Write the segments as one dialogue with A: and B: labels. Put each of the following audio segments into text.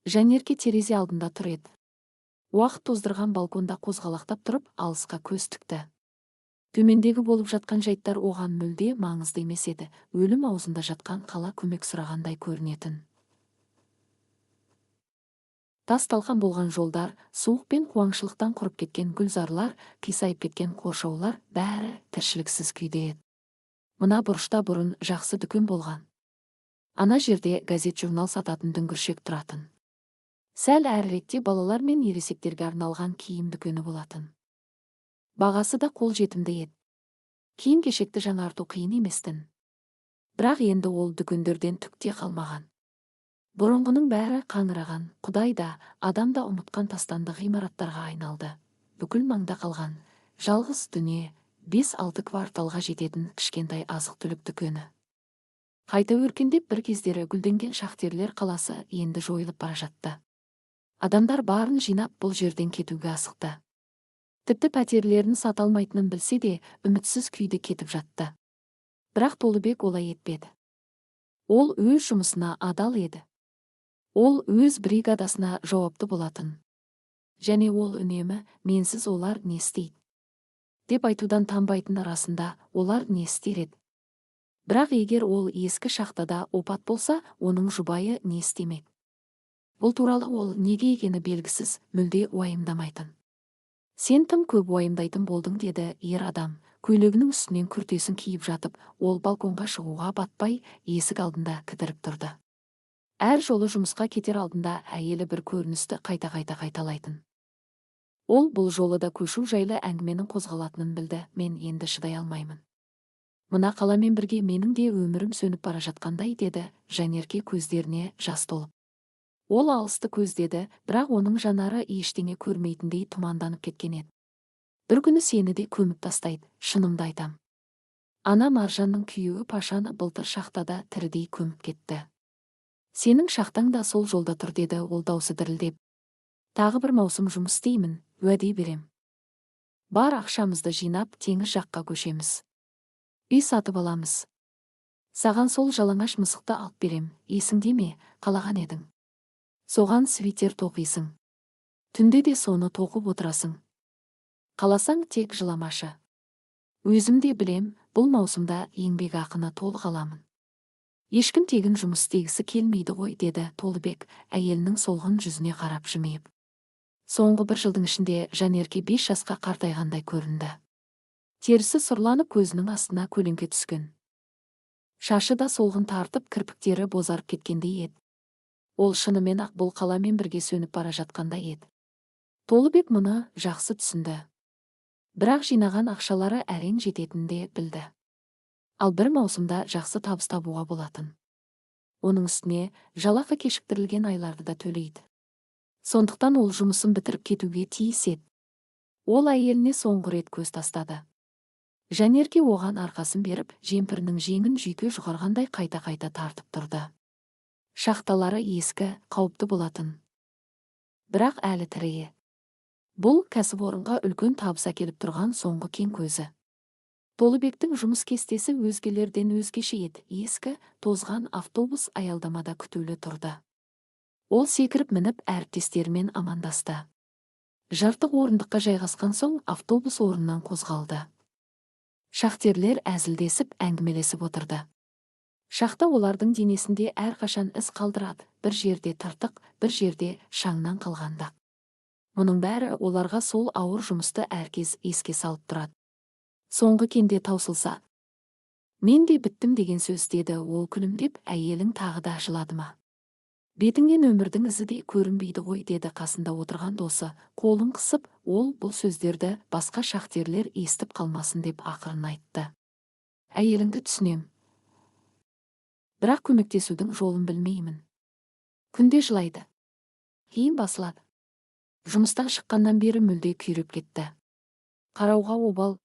A: Жанерке терезе алдында тұр еді. Уақыт тоздырған балконда қозғалақтап тұрып, алысқа көз тікті. Төмендегі болып жатқан жайттар оған мүлде маңызды емес еді. Өлім аузында жатқан қала көмек сұрағандай көрінетін. Тас-талқан болған жолдар, суық пен қуаңшылықтан құрып кеткен гүлзарлар, қисайып кеткен қоршаулар бәрі тіршіліксіз күйде еді. Мына бұрышта бұрын жақсы дүкен болған. Ана жерде газет-журнал сататын дүңгіршек тұратын. Сәл әріректе балалар мен ересектерге арналған киім дүкені болатын. Бағасы да қол жетімді еді. Киім-кешекті жаңарту қиын еместін. Бірақ енді ол дүкендерден түкте қалмаған. Бұрынғының бәрі қаңыраған, Құдай да, адам да ұмытқан тастанды ғимараттарға айналды. Бүкіл маңда қалған жалғыз дүние 5-6 кварталға жететін кішкентай азық-түлік дүкені. Қайта өркендеп бір кездері гүлденген Шахтерлер қаласы енді жойылып бара жатты. Адамдар барын жинап бұл жерден кетуге асықты. Тіпті пәтерлерін сата алмайтынын білсе де, үмітсіз күйде кетіп жатты. Бірақ Толыбек олай етпеді. Ол өз жұмысына адал еді. Ол өз бригадасына жауапты болатын. Және ол үнемі менсіз олар не істейді деп айтудан танбайтын арасында олар не істер еді. Бірақ егер ол ескі шахтада опат болса, оның жұбайы не істемек? Бұл туралы ол неге екені белгісіз, мүлде уайымдамайтын. Сен тым көп уайымдайтын болдың, деді ер адам. Көйлегінің үстінен күртесін киіп жатып, ол балконға шығуға батпай, есік алдында кідіріп тұрды. Әр жолы жұмысқа кетер алдында әйелі бір көріністі қайта-қайта қайталайтын. Ол бұл жолы да көшу жайлы әңгіменің қозғалатынын білді. Мен енді шыдай алмаймын. Мына қаламен бірге менің де өмірім сөніп бара жатқандай, деді Жанерке көздеріне жас толып. Ол алысты көздеді, бірақ оның жанары ештеңе көрмейтіндей тұманданып кеткен еді. Бір күні сені де көміп тастайды, шынымды айтам. Ана Маржанның күйеуі Пашаны былтыр шахтада тірідей көміп кетті. Сенің шахтаң да сол жолда тұр, деді ол даусы дірілдеп. Тағы бір маусым жұмыс істеймін, уәде берем. Бар ақшамызды жинап, теңіз жаққа көшеміз. Үй сатып аламыз. Саған сол жалаңаш мысықты алып берем, есіңде ме, қалаған едің. Соған свитер тоқисың. Түнде де соны тоқып отырасың. Қаласаң тек жыламашы. Өзім де білем, бұл маусымда еңбек ақыны толық аламын. Ешкім тегін жұмыс істегісі келмейді ғой, деді Толыбек, әйелінің солғын жүзіне қарап жымиып. Соңғы бір жылдың ішінде Жанерке 5 жасқа қартайғандай көрінді. Терісі сұрланып, көзінің астына көлеңке түскен. Шашы да солғын тартып, кірпіктері бозарып кеткендей еді. Ол шынымен ақ бұл қаламен бірге сөніп бара жатқандай еді. Толыбек мұны жақсы түсінді. Бірақ жинаған ақшалары әрең жететінді білді. Ал бір маусымда жақсы табыс табуға болатын. Оның үстіне жалақы кешіктірілген айларды да төлейді. Сондықтан ол жұмысын бітіріп кетуге тиіс еді. Ол әйеліне соңғы рет көз тастады. Жанерке оған арқасын беріп, жемпірінің жеңін жүйке жұқарғандай қайта-қайта тартып тұрды. Шахталары ескі, қауіпті болатын. Бірақ әлі тірі. Бұл кәсіпорынға үлкен табыс әкеліп тұрған соңғы кен көзі. Толыбектің жұмыс кестесі өзгелерден өзгеше еді. Ескі, тозған автобус аялдамада күтулі тұрды. Ол секіріп мініп әріптестерімен амандасты. Жартық орындыққа жайғасқан соң автобус орнынан қозғалды. Шахтерлер әзілдесіп, әңгімелесіп отырды. Шахта олардың денесінде әрқашан із қалдырады. Бір жерде тыртық, бір жерде шаңнан қалғанда. Мұның бәрі оларға сол ауыр жұмысты әркез еске салып тұрады. Соңғы кенде таусылса, мен де біттім деген сөз, деді ол күлімдеп. Әйелің тағы да жылады ма? Бетіңнен өмірдің ізі де көрінбейді ғой, деді қасында отырған досы. Қолын қысып, ол бұл сөздерді басқа шахтерлер естіп қалмасын деп ақырын айтты. Әйеліңді түсінем. Бірақ көмектесудің жолын білмеймін. Күнде жылайды. Кейін басылады. Жұмыстан шыққаннан бері мүлде күйреп кетті. Қарауға обал.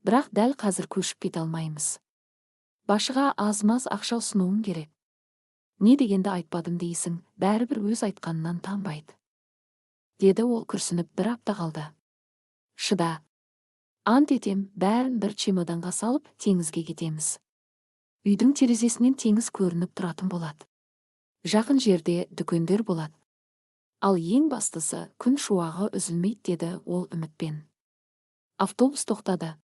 A: Бірақ дәл қазір көшіп кете алмаймыз. Башыға аз-маз ақша ұсынуың керек. Не дегенді айтпадым дейсің, бәрібір өз айтқанынан танбайды. Деді ол күрсініп. Бір апта қалды. Шыда. Ант етем, бәрін бір чемоданға салып, теңізге кетеміз. Үйдің терезесінен теңіз көрініп тұратын болады. Жақын жерде дүкендер болады. Ал ең бастысы, күн шуағы үзілмейді, деді ол үмітпен. Автобус тоқтады.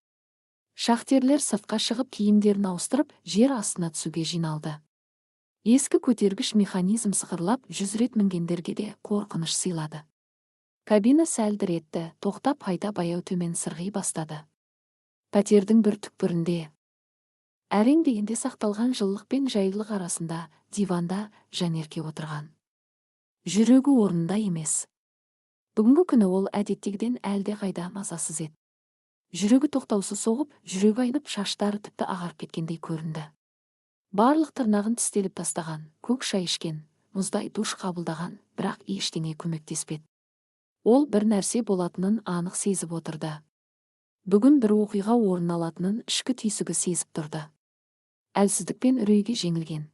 A: Шахтерлер сыртқа шығып киімдерін ауыстырып, жер астына түсуге жиналды. Ескі көтергіш механизм сықырлап, 100 рет мінгендерге де қорқыныш сыйлады. Кабина сәл дір етті, тоқтап қайта баяу төмен сырғи бастады. Пәтердің бір түкпірінде, әрең дегенде сақталған жылылық пен жайлылық арасында, диванда Жанерке отырған. Жүрегі орнында емес. Бүгінгі күні ол әдеттегіден әлде қайда мазасыз еді. Жүрегі тоқтаусыз соғып, жүрегі айнып, шаштары тіпті ағарып кеткендей көрінді. Барлық тырнағын тістеліп тастаған, көк шай ішкен, мұздай душ қабылдаған, бірақ ештеңе көмектеспеді. Ол бір нәрсе болатынын анық сезіп отырды. Бүгін бір оқиға орын алатынын ішкі түйсігі сезіп тұрды. Әлсіздік пен үрейге жеңілген.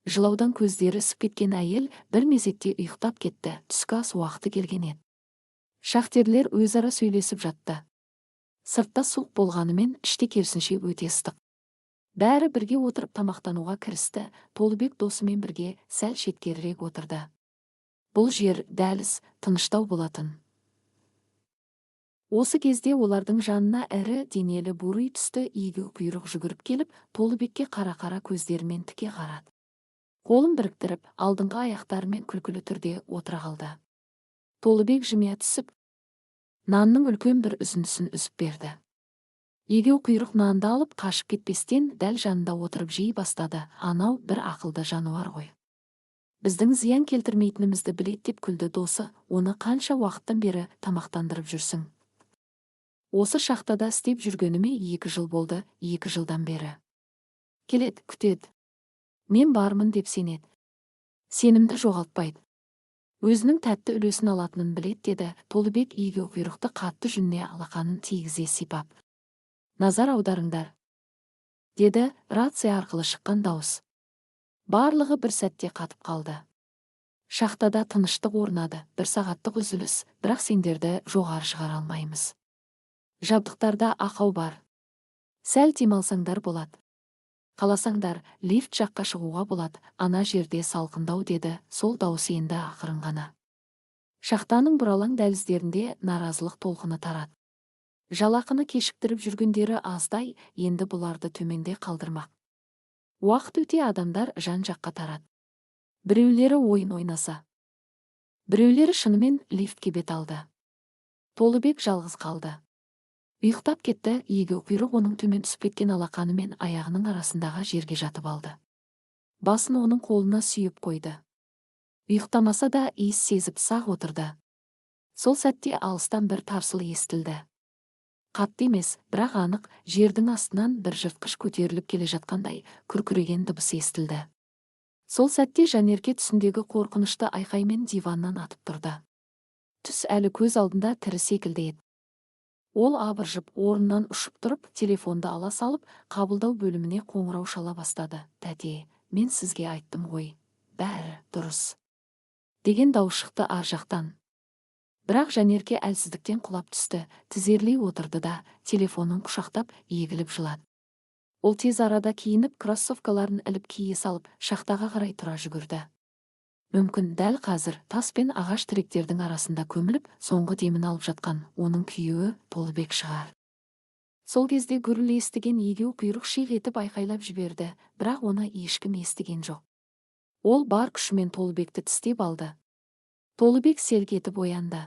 A: Жылаудан көздері ісіп кеткен әйел бір мезетте ұйықтап кетті, түскі ас уақыты келген еді. Шахтерлер өзара сөйлесіп жатты. Сыртта суық болғанымен, іште керісінше өте ыстық. Бәрі бірге отырып тамақтануға кірісті, Толыбек досымен бірге сәл шеткерірек отырды. Бұл жер дәліз, тыныштау болатын. Осы кезде олардың жанына ірі денелі бурый түсті егеу құйрық жүгіріп келіп, Толыбекке қара-қара көздерімен тіке қарады. Қолын біріктіріп, алдыңғы аяқтарымен күлкілі түрде отыра қалды. Толыбек жымия түсіп, нанның үлкен бір үзіндісін үзіп берді. Егеу құйрық нанды алып қашып кетпестен дәл жанында отырып жей бастады. Анау бір ақылды жануар ғой. Біздің зиян келтірмейтінімізді білет, деп күлді досы. Оны қанша уақыттан бері тамақтандырып жүрсің? Осы шахтада істеп жүргеніме 2 жыл болды, 2 жылдан бері. Келеді, күтеді. Мен бармын деп сенеді. Сенімді жоғалтпайды. Өзінің тәтті үлесін алатынын білет, деді Толыбек егеу құйрықты қатты жүніне алақанын тигізе сипап. Назар аударыңдар, деді рация арқылы шыққан дауыс. Барлығы бір сәтте қатып қалды. Шахтада тыныштық орнады, 1 сағаттық үзіліс, бірақ сендерді жоғары шығара алмаймыз. Жабдықтарда ақау бар. Сәл демалсаңдар болады. Қаласаңдар, лифт жаққа шығуға болады, ана жерде салқындау, деді сол дауыс енді ақырын ғана. Шахтаның бұралаң дәліздерінде наразылық толқыны тарады. Жалақыны кешіктіріп жүргендері аздай, енді бұларды төменде қалдырмақ. Уақыт өте адамдар жан-жаққа тарады. Біреулері ойын ойнаса, біреулері шынымен лифтке бет алды. Толыбек жалғыз қалды. Ұйықтап кетті, егеу құйрық оның төмен түсіп кеткен алақаны мен аяғының арасындағы жерге жатып алды. Басын оның қолына сүйіп қойды. Ұйықтамаса да иіс сезіп сақ отырды. Сол сәтте алыстан бір тарсыл естілді. Қатты емес, бірақ анық, жердің астынан бір жыртқыш көтеріліп келе жатқандай күркіреген дыбыс естілді. Сол сәтте Жанерке түсіндегі қорқынышты айқаймен диваннан атып тұрды. Түс әлі көз алдында тірі секілді еді. Ол абыржып, орнынан ұшып тұрып, телефонды ала салып, қабылдау бөліміне қоңырау шала бастады. Тәте, мен сізге айттым ғой, бәрі дұрыс, деген дауыс шықты ар жақтан. Бірақ Жанерке әлсіздіктен құлап түсті, тізерлей отырды да, телефонын құшақтап, егіліп жылады. Ол тез арада киініп, кроссовкаларын іліп кие салып, шахтаға қарай тұра жүгірді. Мүмкін дәл қазір тас пен ағаш тіректердің арасында көміліп, соңғы демін алып жатқан оның күйеуі Толыбек шығар. Сол кезде гүріл естіген егеу құйрық шиқ етіп айқайлап жіберді, бірақ оны ешкім естіген жоқ. Ол бар күшімен Толыбекті тістеп алды. Толыбек селк етіп оянды.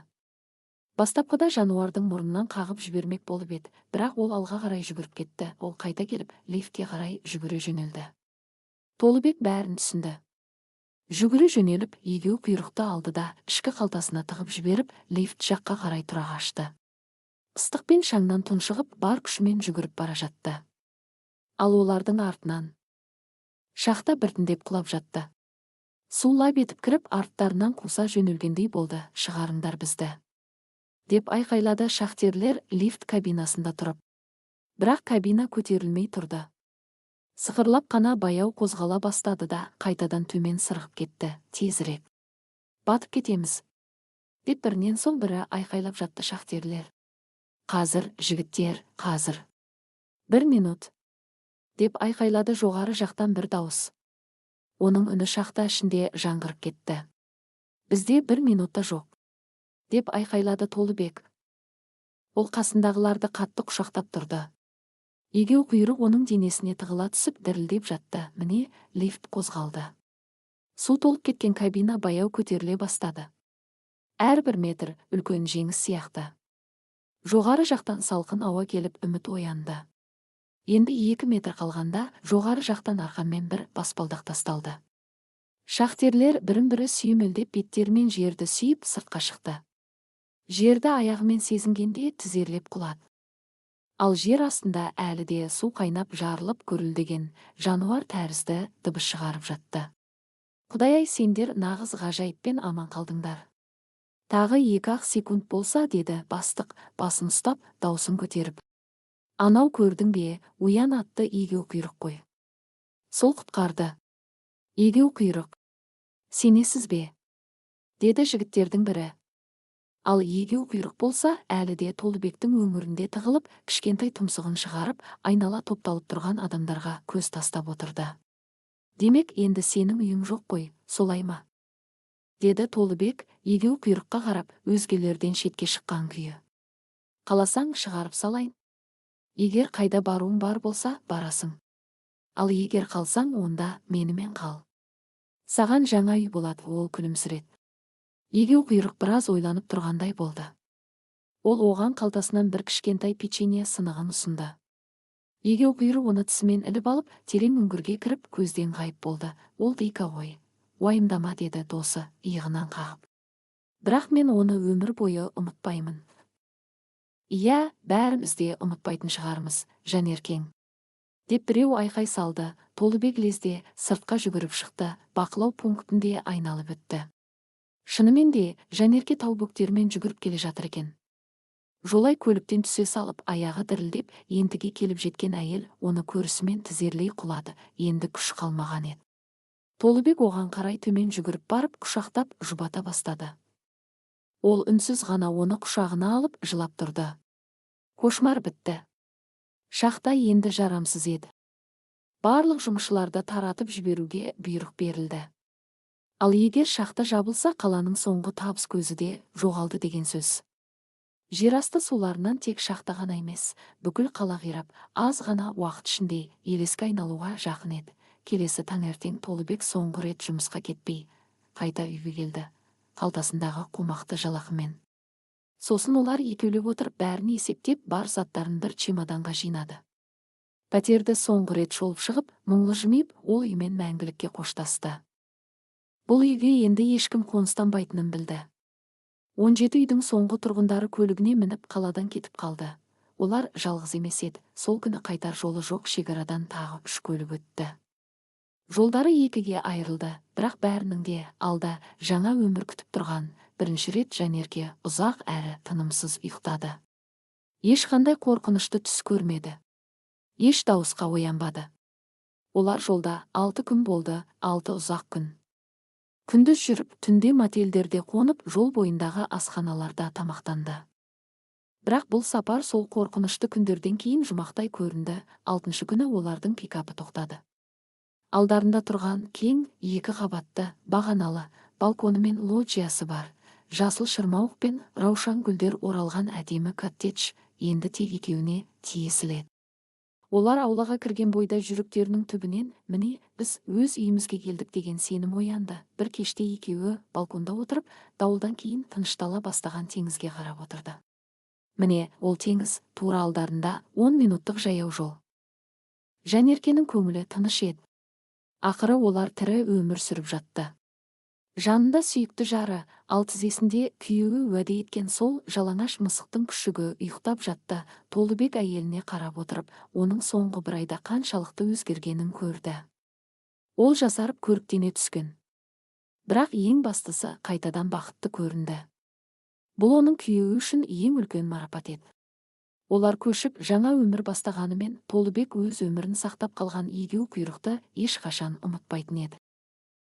A: Бастапқыда жануардың мұрнынан қағып жібермек болып еді, бірақ ол алға қарай жүгіріп кетті. Ол қайта келіп, лифтке қарай жүгіре жөнелді. Толыбек бәрін түсінді. Жүгіре жөнеліп, егеу құйрықты алды да, ішкі қалтасына тығып жіберіп, лифт жаққа қарай тұра қашты. Ыстық пен шаңнан тұншығып, бар күшімен жүгіріп бара жатты. Ал олардың артынан шахта біртіндеп құлап жатты. Су лап етіп кіріп, арттарынан қуса жөнелгендей болды. Шығарыңдар бізді, деп айқайлады шахтерлер лифт кабинасында тұрып. Бірақ кабина көтерілмей тұрды. Сықырлап қана баяу қозғала бастады да, қайтадан төмен сырғып кетті. Тезірек. Батып кетеміз, деп бірінен соң бірі айқайлап жатты шахтерлер. Қазір, жігіттер, қазір. 1 минут, деп айқайлады жоғары жақтан бір дауыс. Оның үні шахта ішінде жаңғырып кетті. Бізде 1 минут та жоқ, деп айқайлады Толыбек. Ол қасындағыларды қатты құшақтап тұрды. Егеу құйрық оның денесіне тығыла түсіп дірілдеп жатты. Міне, лифт қозғалды. Су толып кеткен кабина баяу көтеріле бастады. Әрбір метр үлкен жеңіс сияқты. Жоғары жақтан салқын ауа келіп үміт оянды. Енді 2 метр қалғанда жоғары жақтан арқанмен бір баспалдақ тасталды. Шахтерлер бірін-бірі сүйемелдеп беттерімен жерді сүйіп сыртқа шықты. Жерді аяғымен сезінгенде тізерлеп құлады. Ал жер астында әлі де су қайнап жарылып гүрілдеген жануар тәрізді дыбыс шығарып жатты. Құдай-ай, сендер нағыз ғажайыппен аман қалдыңдар. Тағы 2-ақ секунд болса, деді бастық басын ұстап, даусын көтеріп. Анау көрдің бе, Уян атты егеу құйрық қой. Сол құтқарды. Егеу құйрық. Сенесіз бе? Деді жігіттердің бірі. Ал егеу құйрық болса, әлі де Толыбектің өңірінде тығылып, кішкентай тұмсығын шығарып, айнала топталып тұрған адамдарға көз тастап отырды. Демек, енді сенің үйің жоқ қой, солай ма? Деді Толыбек, егеу құйрыққа қарап, өзгелерден шетке шыққан күйі. Қаласаң, шығарып салайын. Егер қайда баруың бар болса, барасың. Ал егер қалсаң, онда менімен қал. Саған жаңа үй болады, ол күлімсіреді. Егеу құйрық біраз ойланып тұрғандай болды. Ол оған қалтасынан бір кішкентай печенье сынығын ұсынды. Егеу құйрық оны тісімен іліп алып, терең үңгірге кіріп, көзден ғайып болды. Ол Дика ғой. Уайымдама, деді досы, иығынан қағып. Бірақ мен оны өмір бойы ұмытпаймын. Иә, бәріміз де ұмытпайтын шығармыз, Жанеркең. Деп біреу айқай салды. Толыбек лезде сыртқа жүгіріп шықты, бақылау пунктінде айналып өтті. Шынымен де, Жанерке тау бөктерімен жүгіріп келе жатыр екен. Жолай көліктен түсе салып, аяғы дірілдеп, ентіге келіп жеткен әйел оны көрісімен тізерлей құлады, енді күш қалмаған еді. Толыбек оған қарай төмен жүгіріп барып, құшақтап, жұбата бастады. Ол үнсіз ғана оны құшағына алып, жылап тұрды. Кошмар бітті. Шахта енді жарамсыз еді. Барлық жұмысшыларды таратып жіберуге бұйрық берілді. Ал егер шахта жабылса, қаланың соңғы табыс көзі де жоғалды деген сөз. Жерасты суларынан тек шахта ғана емес, бүкіл қала қирап, аз ғана уақыт ішінде елеске айналуға жақын еді. Келесі таңертең Толыбек соңғы рет жұмысқа кетпей, қайта үйге келді, қалтасындағы қомақты жалақымен. Сосын олар екеулеп отырып, бәрін есептеп, бар заттарын бір чемоданға жинады. Пәтерді соңғы рет шолып шығып, мұңлы жымиып, ол үймен мәңгілікке қоштасты. Бұл үйге енді ешкім қоныстанбайтынын білді. 17 үйдің соңғы тұрғындары көлігіне мініп қаладан кетіп қалды. Олар жалғыз емес еді. Сол күні қайтар жолы жоқ шекарадан тағы 3 көлік өтті. Жолдары 2-ге айырылды, бірақ бәрінің де алда жаңа өмір күтіп тұрған. Бірінші рет Жанерке ұзақ әрі тынымсыз ұйықтады. Ешқандай қорқынышты түс көрмеді. Еш дауысқа оянбады. Олар жолда 6 күн болды, 6 ұзақ күн. Күндіз жүріп, түнде мотельдерде қонып, жол бойындағы асханаларда тамақтанды. Бірақ бұл сапар сол қорқынышты күндерден кейін жұмақтай көрінді. 6-шы күні олардың пикапы тоқтады. Алдарында тұрған кең 2 қабатты, бағаналы, балконы мен лоджиясы бар. Жасыл шырмауық пен раушан гүлдер оралған әдемі коттедж енді тек екеуіне тиесілі. Олар аулаға кірген бойда жүректерінің түбінен, міне, біз өз үйімізге келдік деген сенім оянды. Бір кеште екеуі балконда отырып, дауылдан кейін тыныштала бастаған теңізге қарап отырды. Міне, ол теңіз тура алдарында 10 минуттық жаяу жол. Жанеркенің көңілі тыныш еді. Ақыры олар тірі өмір сүріп жатты. Жанында сүйікті жары, ал тізесінде күйеуі уәде еткен сол жалаңаш мысықтың күшігі ұйықтап жатты. Толыбек әйеліне қарап отырып, оның соңғы бір айда қаншалықты өзгергенін көрді. Ол жасарып көріктене түскен. Бірақ ең бастысы, қайтадан бақытты көрінді. Бұл оның күйеуі үшін ең үлкен марапат еді. Олар көшіп, жаңа өмір бастағанымен, Толыбек өз өмірін сақтап қалған егеу құйрықты ешқашан ұмытпайтын еді.